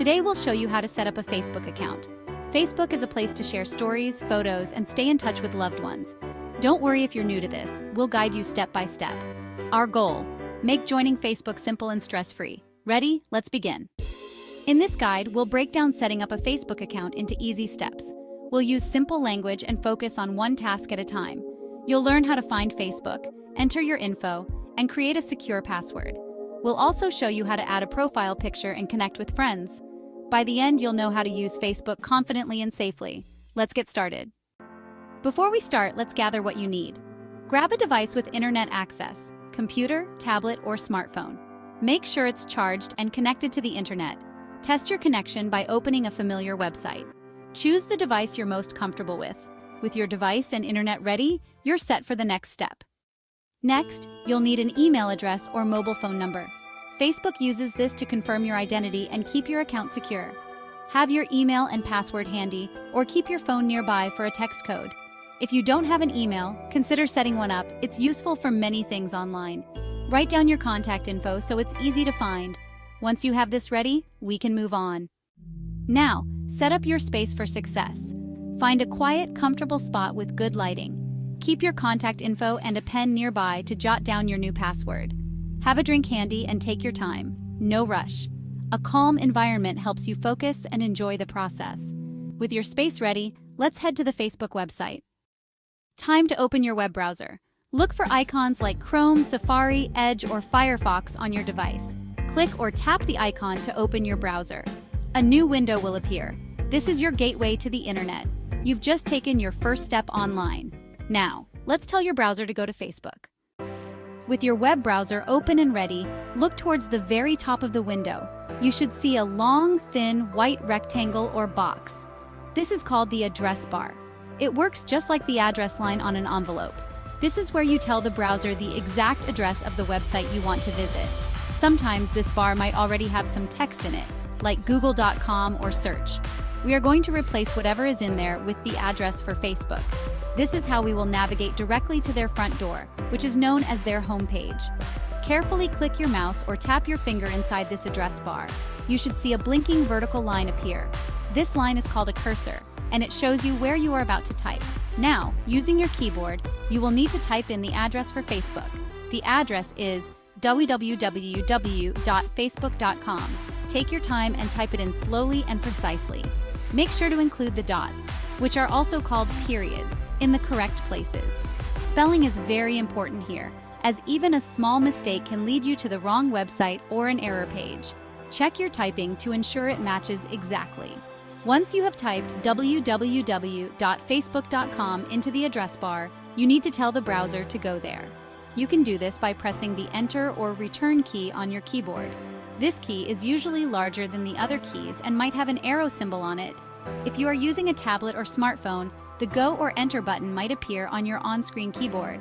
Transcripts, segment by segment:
Today we'll show you how to set up a Facebook account. Facebook is a place to share stories, photos, and stay in touch with loved ones. Don't worry if you're new to this, we'll guide you step by step. Our goal: make joining Facebook simple and stress-free. Ready? Let's begin. In this guide, we'll break down setting up a Facebook account into easy steps. We'll use simple language and focus on one task at a time. You'll learn how to find Facebook, enter your info, and create a secure password. We'll also show you how to add a profile picture and connect with friends. By the end, you'll know how to use Facebook confidently and safely. Let's get started. Before we start, let's gather what you need. Grab a device with internet access, computer, tablet, or smartphone. Make sure it's charged and connected to the internet. Test your connection by opening a familiar website. Choose the device you're most comfortable with. With your device and internet ready, you're set for the next step. Next, you'll need an email address or mobile phone number. Facebook uses this to confirm your identity and keep your account secure. Have your email and password handy, or keep your phone nearby for a text code. If you don't have an email, consider setting one up. It's useful for many things online. Write down your contact info so it's easy to find. Once you have this ready, we can move on. Now, set up your space for success. Find a quiet, comfortable spot with good lighting. Keep your contact info and a pen nearby to jot down your new password. Have a drink handy and take your time. No rush. A calm environment helps you focus and enjoy the process. With your space ready, let's head to the Facebook website. Time to open your web browser. Look for icons like Chrome, Safari, Edge, or Firefox on your device. Click or tap the icon to open your browser. A new window will appear. This is your gateway to the internet. You've just taken your first step online. Now, let's tell your browser to go to Facebook. With your web browser open and ready, look towards the very top of the window. You should see a long, thin, white rectangle or box. This is called the address bar. It works just like the address line on an envelope. This is where you tell the browser the exact address of the website you want to visit. Sometimes this bar might already have some text in it, like google.com or search. We are going to replace whatever is in there with the address for Facebook. This is how we will navigate directly to their front door, which is known as their homepage. Carefully click your mouse or tap your finger inside this address bar. You should see a blinking vertical line appear. This line is called a cursor, and it shows you where you are about to type. Now, using your keyboard, you will need to type in the address for Facebook. The address is www.facebook.com. Take your time and type it in slowly and precisely. Make sure to include the dots, which are also called periods, in the correct places. Spelling is very important here, as even a small mistake can lead you to the wrong website or an error page. Check your typing to ensure it matches exactly. Once you have typed www.facebook.com into the address bar, you need to tell the browser to go there. You can do this by pressing the Enter or Return key on your keyboard. This key is usually larger than the other keys and might have an arrow symbol on it. If you are using a tablet or smartphone, the Go or Enter button might appear on your on-screen keyboard.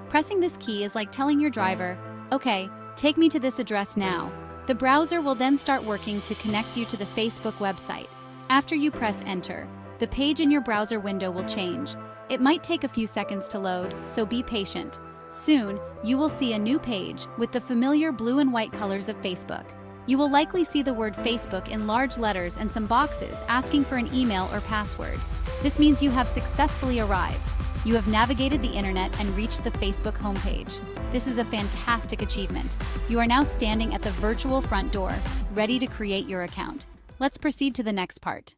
Pressing this key is like telling your driver, "Okay, take me to this address now." The browser will then start working to connect you to the Facebook website. After you press Enter, the page in your browser window will change. It might take a few seconds to load, so be patient. Soon, you will see a new page with the familiar blue and white colors of Facebook. You will likely see the word Facebook in large letters and some boxes asking for an email or password. This means you have successfully arrived. You have navigated the internet and reached the Facebook homepage. This is a fantastic achievement. You are now standing at the virtual front door, ready to create your account. Let's proceed to the next part.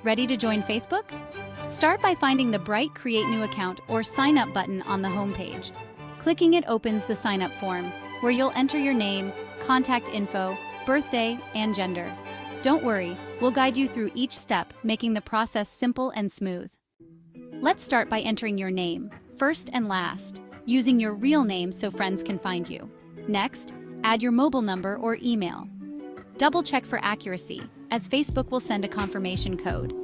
Ready to join Facebook? Start by finding the bright Create New Account or Sign Up button on the homepage. Clicking it opens the sign up form, where you'll enter your name, contact info, birthday, and gender. Don't worry, we'll guide you through each step, making the process simple and smooth. Let's start by entering your name, first and last, using your real name so friends can find you. Next, add your mobile number or email. Double-check for accuracy, as Facebook will send a confirmation code.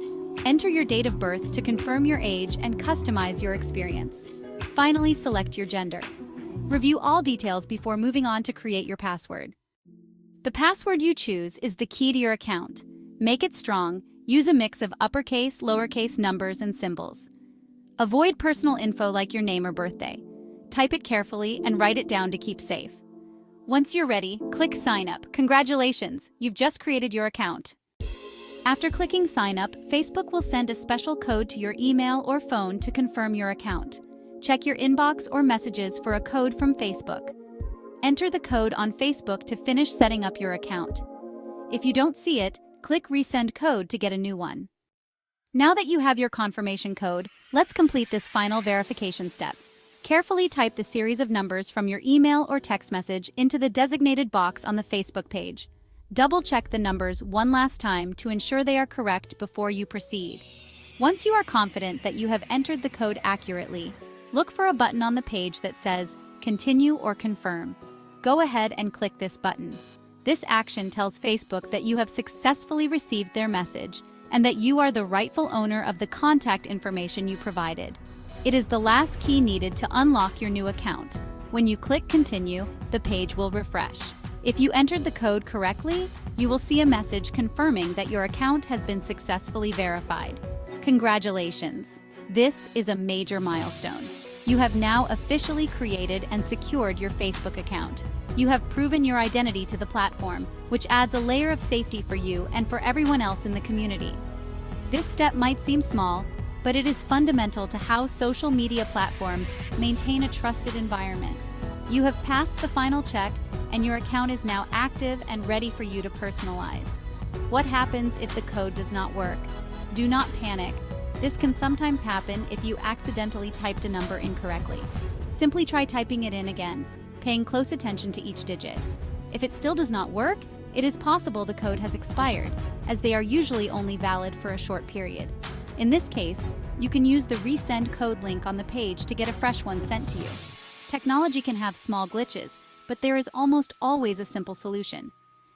Enter your date of birth to confirm your age and customize your experience. Finally, select your gender. Review all details before moving on to create your password. The password you choose is the key to your account. Make it strong. Use a mix of uppercase, lowercase numbers, and symbols. Avoid personal info like your name or birthday. Type it carefully and write it down to keep safe. Once you're ready, click Sign Up. Congratulations, you've just created your account. After clicking Sign Up, Facebook will send a special code to your email or phone to confirm your account. Check your inbox or messages for a code from Facebook. Enter the code on Facebook to finish setting up your account. If you don't see it, click Resend Code to get a new one. Now that you have your confirmation code, let's complete this final verification step. Carefully type the series of numbers from your email or text message into the designated box on the Facebook page. Double-check the numbers one last time to ensure they are correct before you proceed. Once you are confident that you have entered the code accurately, look for a button on the page that says Continue or Confirm. Go ahead and click this button. This action tells Facebook that you have successfully received their message and that you are the rightful owner of the contact information you provided. It is the last key needed to unlock your new account. When you click Continue, the page will refresh. If you entered the code correctly, you will see a message confirming that your account has been successfully verified. Congratulations! This is a major milestone. You have now officially created and secured your Facebook account. You have proven your identity to the platform, which adds a layer of safety for you and for everyone else in the community. This step might seem small, but it is fundamental to how social media platforms maintain a trusted environment. You have passed the final check, and your account is now active and ready for you to personalize. What happens if the code does not work? Do not panic. This can sometimes happen if you accidentally typed a number incorrectly. Simply try typing it in again, paying close attention to each digit. If it still does not work, it is possible the code has expired, as they are usually only valid for a short period. In this case, you can use the Resend Code link on the page to get a fresh one sent to you. Technology can have small glitches, but there is almost always a simple solution.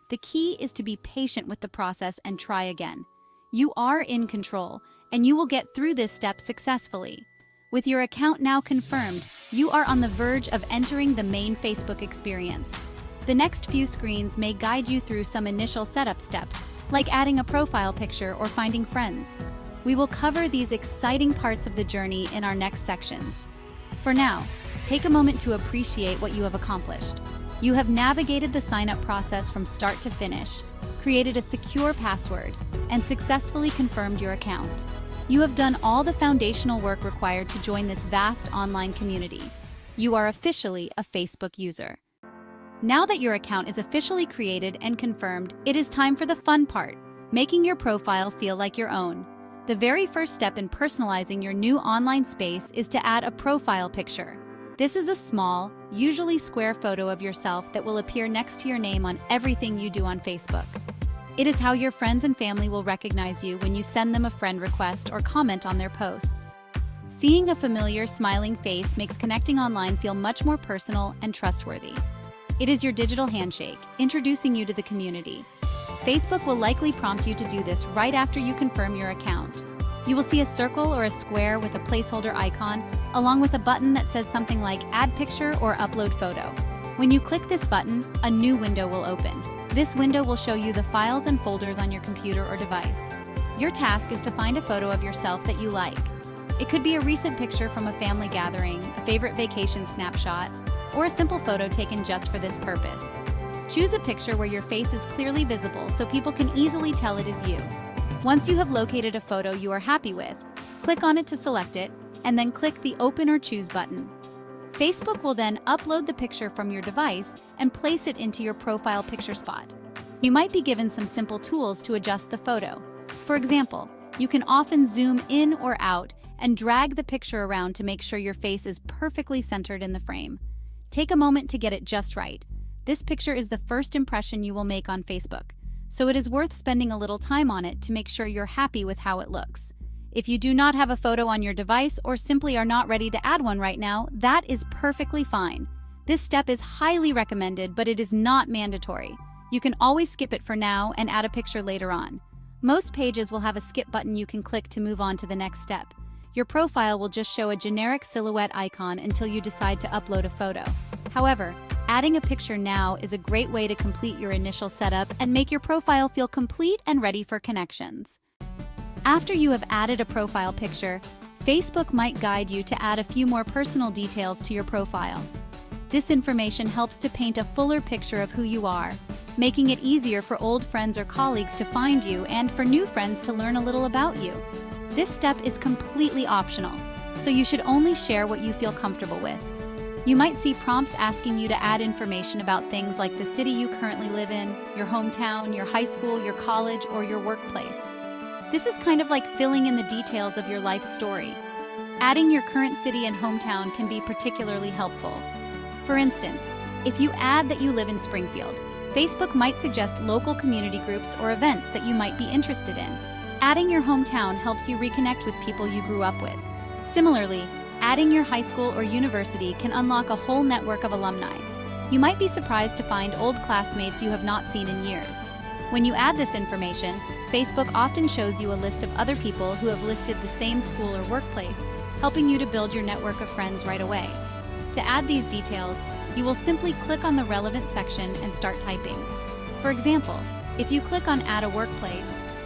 The key is to be patient with the process and try again. You are in control, and you will get through this step successfully. With your account now confirmed, you are on the verge of entering the main Facebook experience. The next few screens may guide you through some initial setup steps, like adding a profile picture or finding friends. We will cover these exciting parts of the journey in our next sections. For now, take a moment to appreciate what you have accomplished. You have navigated the sign-up process from start to finish, created a secure password, and successfully confirmed your account. You have done all the foundational work required to join this vast online community. You are officially a Facebook user. Now that your account is officially created and confirmed, it is time for the fun part, making your profile feel like your own. The very first step in personalizing your new online space is to add a profile picture. This is a small, usually square photo of yourself that will appear next to your name on everything you do on Facebook. It is how your friends and family will recognize you when you send them a friend request or comment on their posts. Seeing a familiar, smiling face makes connecting online feel much more personal and trustworthy. It is your digital handshake, introducing you to the community. Facebook will likely prompt you to do this right after you confirm your account. You will see a circle or a square with a placeholder icon, along with a button that says something like Add Picture or Upload Photo. When you click this button, a new window will open. This window will show you the files and folders on your computer or device. Your task is to find a photo of yourself that you like. It could be a recent picture from a family gathering, a favorite vacation snapshot, or a simple photo taken just for this purpose. Choose a picture where your face is clearly visible so people can easily tell it is you. Once you have located a photo you are happy with, click on it to select it, and then click the Open or Choose button. Facebook will then upload the picture from your device and place it into your profile picture spot. You might be given some simple tools to adjust the photo. For example, you can often zoom in or out and drag the picture around to make sure your face is perfectly centered in the frame. Take a moment to get it just right. This picture is the first impression you will make on Facebook, so it is worth spending a little time on it to make sure you're happy with how it looks. If you do not have a photo on your device or simply are not ready to add one right now, that is perfectly fine. This step is highly recommended, but it is not mandatory. You can always skip it for now and add a picture later on. Most pages will have a skip button you can click to move on to the next step. Your profile will just show a generic silhouette icon until you decide to upload a photo. However, adding a picture now is a great way to complete your initial setup and make your profile feel complete and ready for connections. After you have added a profile picture, Facebook might guide you to add a few more personal details to your profile. This information helps to paint a fuller picture of who you are. making it easier for old friends or colleagues to find you and for new friends to learn a little about you. This step is completely optional, so you should only share what you feel comfortable with. You might see prompts asking you to add information about things like the city you currently live in, your hometown, your high school, your college, or your workplace. This is kind of like filling in the details of your life story. Adding your current city and hometown can be particularly helpful. For instance, if you add that you live in Springfield, Facebook might suggest local community groups or events that you might be interested in. Adding your hometown helps you reconnect with people you grew up with. Similarly, adding your high school or university can unlock a whole network of alumni. You might be surprised to find old classmates you have not seen in years. When you add this information, Facebook often shows you a list of other people who have listed the same school or workplace, helping you to build your network of friends right away. To add these details, you will simply click on the relevant section and start typing. For example, if you click on Add a Workplace,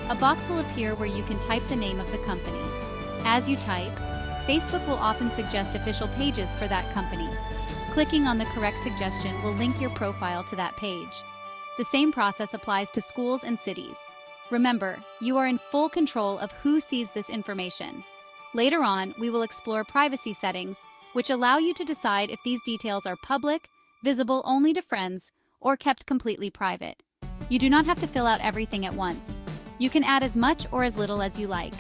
a box will appear where you can type the name of the company. As you type, Facebook will often suggest official pages for that company. Clicking on the correct suggestion will link your profile to that page. The same process applies to schools and cities. Remember, you are in full control of who sees this information. Later on, we will explore privacy settings, which allow you to decide if these details are public, visible only to friends, or kept completely private. You do not have to fill out everything at once. You can add as much or as little as you like.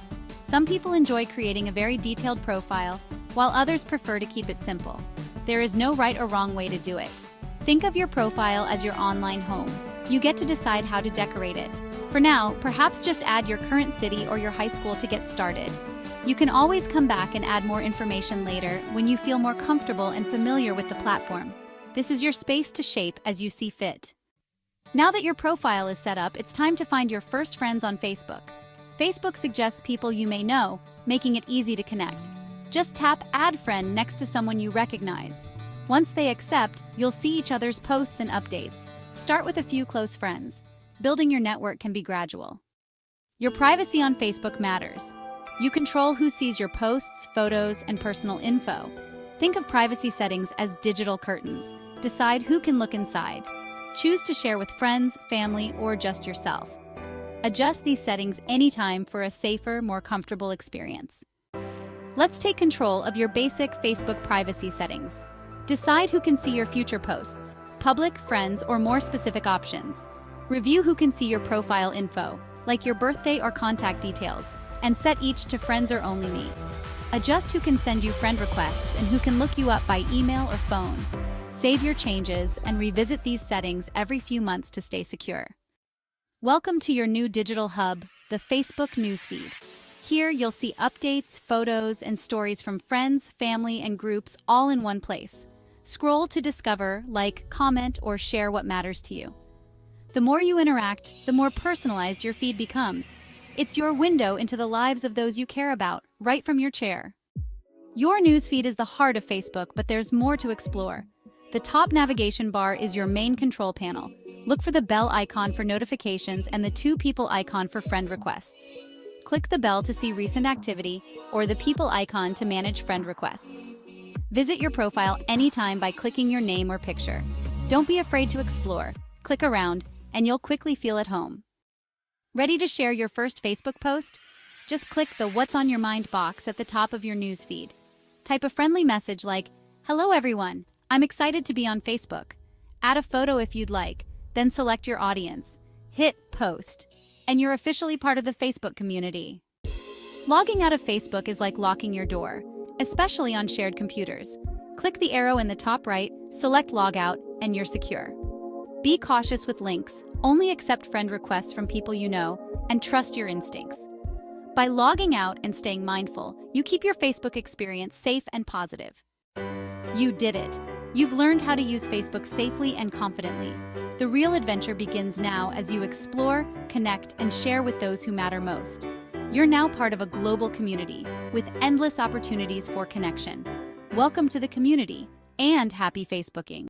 Some people enjoy creating a very detailed profile, while others prefer to keep it simple. There is no right or wrong way to do it. Think of your profile as your online home. You get to decide how to decorate it. For now, perhaps just add your current city or your high school to get started. You can always come back and add more information later when you feel more comfortable and familiar with the platform. This is your space to shape as you see fit. Now that your profile is set up, it's time to find your first friends on Facebook. Facebook suggests people you may know, making it easy to connect. Just tap Add Friend next to someone you recognize. Once they accept, you'll see each other's posts and updates. Start with a few close friends. Building your network can be gradual. Your privacy on Facebook matters. You control who sees your posts, photos, and personal info. Think of privacy settings as digital curtains. Decide who can look inside. Choose to share with friends, family, or just yourself. Adjust these settings anytime for a safer, more comfortable experience. Let's take control of your basic Facebook privacy settings. Decide who can see your future posts, public, friends, or more specific options. Review who can see your profile info, like your birthday or contact details, and set each to friends or only me. Adjust who can send you friend requests and who can look you up by email or phone. Save your changes and revisit these settings every few months to stay secure. Welcome to your new digital hub, the Facebook newsfeed. Here you'll see updates, photos, and stories from friends, family, and groups all in one place. Scroll to discover, like, comment, or share what matters to you. The more you interact, the more personalized your feed becomes. It's your window into the lives of those you care about, right from your chair. Your newsfeed is the heart of Facebook, but there's more to explore. The top navigation bar is your main control panel. Look for the bell icon for notifications and the two people icon for friend requests. Click the bell to see recent activity or the people icon to manage friend requests. Visit your profile anytime by clicking your name or picture. Don't be afraid to explore. Click around, and you'll quickly feel at home. Ready to share your first Facebook post? Just click the What's on Your Mind box at the top of your newsfeed. Type a friendly message like, "Hello everyone, I'm excited to be on Facebook." Add a photo if you'd like, then select your audience. Hit Post, and you're officially part of the Facebook community. Logging out of Facebook is like locking your door, especially on shared computers. Click the arrow in the top right, select Log Out, and you're secure. Be cautious with links, only accept friend requests from people you know, and trust your instincts. By logging out and staying mindful, you keep your Facebook experience safe and positive. You did it! You've learned how to use Facebook safely and confidently. The real adventure begins now as you explore, connect, and share with those who matter most. You're now part of a global community with endless opportunities for connection. Welcome to the community, and happy Facebooking!